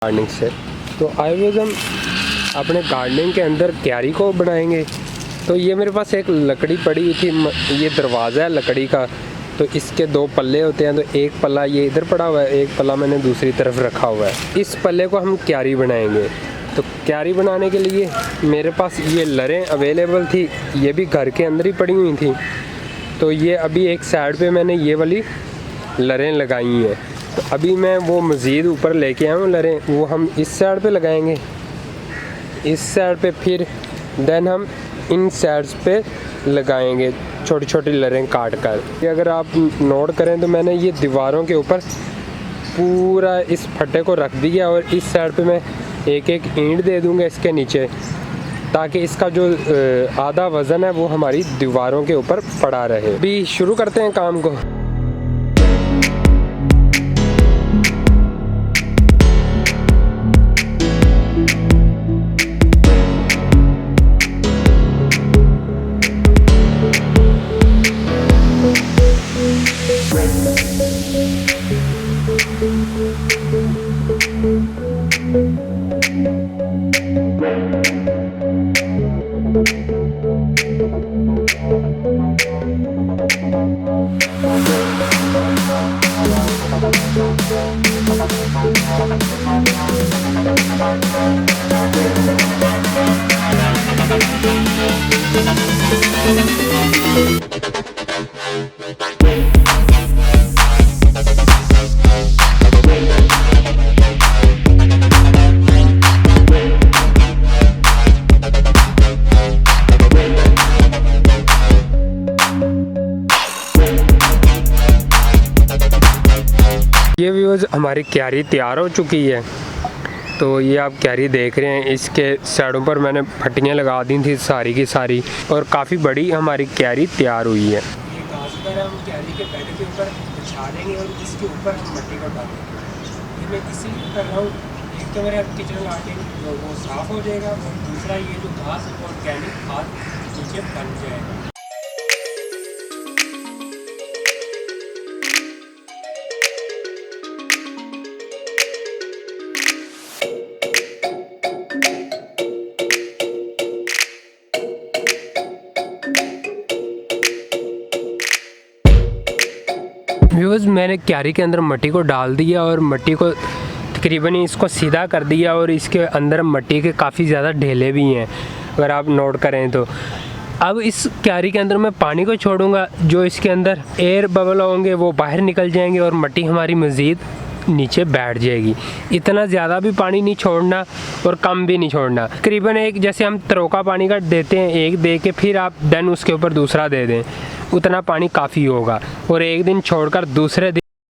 Gardening से। तो आए हम अपने गार्डनिंग के अंदर क्यारी को बनाएंगे। तो ये मेरे पास एक लकड़ी पड़ी हुई थी, ये दरवाज़ा है लकड़ी का, तो इसके दो पल्ले होते हैं। तो एक पल्ला ये इधर पड़ा हुआ है, एक पल्ला मैंने दूसरी तरफ रखा हुआ है। इस पल्ले को हम क्यारी बनाएंगे। तो क्यारी बनाने के लिए मेरे पास ये लरें अवेलेबल थी, ये भी घर के अंदर ही पड़ी हुई थी। तो ये अभी एक साइड पे मैंने ये वाली लरें लगाई हैं। तो अभी मैं वो मज़ीद ऊपर लेके आया हूँ लरें, वो हम इस साइड पे लगाएंगे, इस साइड पे, फिर देन हम इन साइड्स पे लगाएंगे छोटी छोटी लरें काट कर। ये अगर आप नोट करें तो मैंने ये दीवारों के ऊपर पूरा इस फट्टे को रख दिया और इस साइड पे मैं एक एक ईंट दे दूँगा इसके नीचे, ताकि इसका जो आधा वज़न है वो हमारी दीवारों के ऊपर पड़ा रहे। अभी शुरू करते हैं काम को। ये व्यूअर्स हमारी क्यारी तैयार हो चुकी है। तो ये आप क्यारी देख रहे हैं, इसके साइडों पर मैंने फट्टियाँ लगा दी थी सारी की सारी, और काफ़ी बड़ी हमारी क्यारी तैयार हुई है। ये घास वगैरह हम क्यारी के बेड के ऊपर बिछा देंगे और इसके ऊपर हम मट्टी को डालेंगे। ये मैं इसीलिए कर रहा हूँ, एक तो मेरा किचन गार्डन वो साफ़ हो जाएगा, और दूसरा ये जो घास ऑर्गेनिक खाद नीचे बन जाएगा। व्यूअर्स मैंने क्यारी के अंदर मट्टी को डाल दिया और मट्टी को तकरीबन इसको सीधा कर दिया, और इसके अंदर मट्टी के काफ़ी ज़्यादा ढेले भी हैं अगर आप नोट करें तो। अब इस क्यारी के अंदर मैं पानी को छोड़ूंगा, जो इसके अंदर एयर बबल होंगे वो बाहर निकल जाएंगे और मट्टी हमारी मज़ीद नीचे बैठ जाएगी। इतना ज़्यादा भी पानी नहीं छोड़ना और कम भी नहीं छोड़ना, तकरीबन एक, जैसे हम तरोका पानी का देते हैं एक दे के फिर आप देन उसके ऊपर दूसरा दे दें, उतना पानी काफ़ी होगा। और एक दिन छोड़कर दूसरे